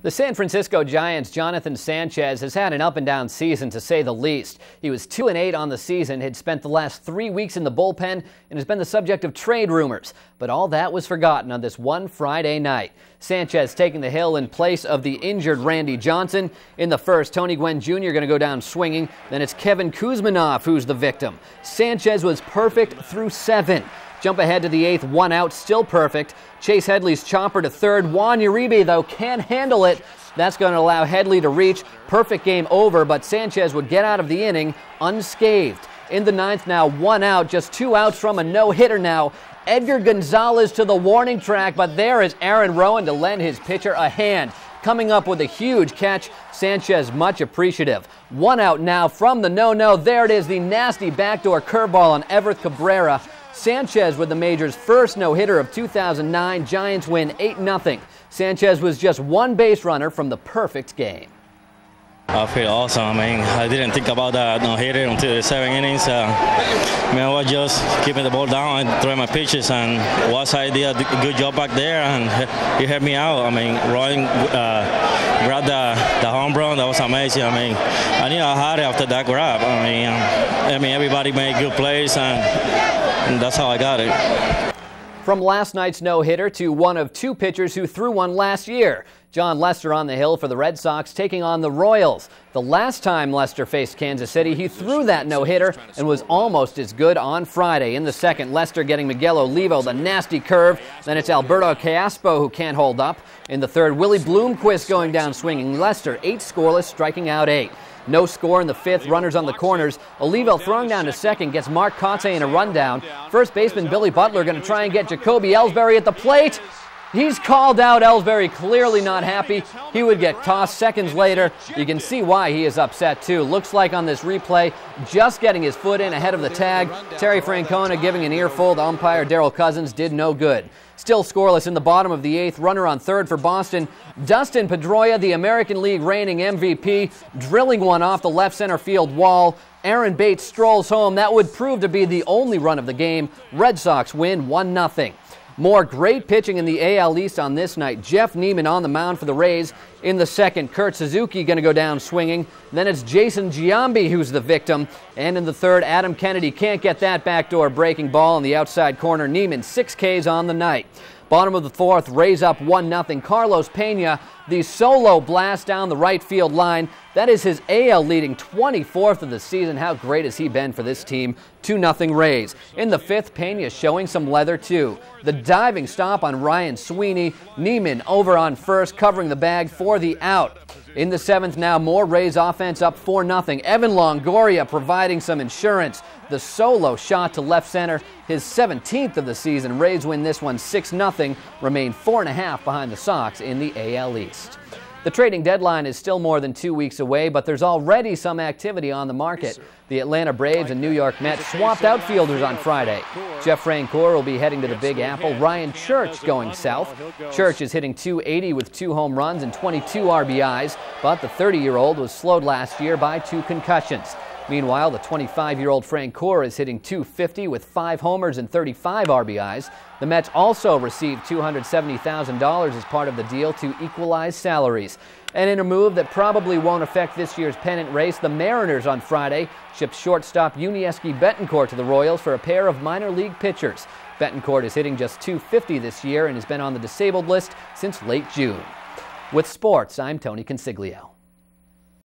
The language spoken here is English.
The San Francisco Giants' Jonathan Sanchez has had an up-and-down season, to say the least. He was 2-8 on the season, had spent the last 3 weeks in the bullpen, and has been the subject of trade rumors. But all that was forgotten on this one Friday night. Sanchez taking the hill in place of the injured Randy Johnson. In the first, Tony Gwynn Jr. going to go down swinging. Then it's Kevin Kuzminoff who's the victim. Sanchez was perfect through 7. Jump ahead to the 8th, 1 out, still perfect. Chase Headley's chopper to third. Juan Uribe, though, can't handle it. That's going to allow Headley to reach. Perfect game over, but Sanchez would get out of the inning unscathed. In the 9th now, 1 out, just 2 outs from a no-hitter now. Edgar Gonzalez to the warning track, but there is Aaron Rowan to lend his pitcher a hand. Coming up with a huge catch, Sanchez much appreciative. 1 out now from the no-no. There it is, the nasty backdoor curveball on Everett Cabrera. Sanchez with the Majors' first no-hitter of 2009. Giants win 8-0. Sanchez was just 1 base runner from the perfect game. I feel awesome. I mean, I didn't think about that no-hitter until the 7 innings. I was just keeping the ball down and throwing my pitches, and once I did a good job back there, and he helped me out. I mean, Ryan grabbed the home run. That was amazing. I mean, I knew I had it after that grab. I mean, everybody made good plays, and that's how I got it. From last night's no-hitter to one of 2 pitchers who threw one last year. John Lester on the hill for the Red Sox, taking on the Royals. The last time Lester faced Kansas City, he threw that no-hitter and was almost as good on Friday. In the second, Lester getting Miguel Olivo the nasty curve. Then it's Alberto Caspo who can't hold up. In the third, Willie Bloomquist going down swinging. Lester 8 scoreless, striking out 8. No score in the 5th, runners on the corners. Olivo throwing down to second, gets Mark Cotte in a rundown. First baseman Billy Butler going to try and get Jacoby Ellsbury at the plate. He's called out. Ellsbury clearly not happy. He would get tossed seconds later. You can see why he is upset too. Looks like on this replay, just getting his foot in ahead of the tag. Terry Francona giving an earful to umpire Darrell Cousins did no good. Still scoreless in the bottom of the 8th. Runner on third for Boston. Dustin Pedroia, the American League reigning MVP, drilling one off the left center field wall. Aaron Bates strolls home. That would prove to be the only run of the game. Red Sox win 1-0. More great pitching in the AL East on this night. Jeff Neiman on the mound for the Rays. In the second, Kurt Suzuki going to go down swinging. Then it's Jason Giambi who's the victim. And in the third, Adam Kennedy can't get that backdoor breaking ball in the outside corner. Neiman 6 Ks on the night. Bottom of the 4th, Rays up 1-0. Carlos Pena, the solo blast down the right field line. That is his AL leading 24th of the season. How great has he been for this team? 2-0 Rays. In the 5th, Pena showing some leather too. The diving stop on Ryan Sweeney. Neiman over on first, covering the bag for the out. In the 7th now, more Rays offense up 4-0. Evan Longoria providing some insurance. The solo shot to left center, his 17th of the season. Rays win this one 6-0, remain 4.5 behind the Sox in the AL East. The trading deadline is still more than 2 weeks away, but there's already some activity on the market. The Atlanta Braves and New York Mets swapped outfielders on Friday. Jeff Francoeur will be heading to the Big Apple. Ryan Church going south. Church is hitting .280 with 2 home runs and 22 RBIs, but the 30-year-old was slowed last year by 2 concussions. Meanwhile, the 25-year-old Francoeur is hitting .250 with 5 homers and 35 RBIs. The Mets also received $270,000 as part of the deal to equalize salaries. And in a move that probably won't affect this year's pennant race, the Mariners on Friday shipped shortstop Yuniesky Betancourt to the Royals for a pair of minor league pitchers. Betancourt is hitting just .250 this year and has been on the disabled list since late June. With sports, I'm Tony Consiglio.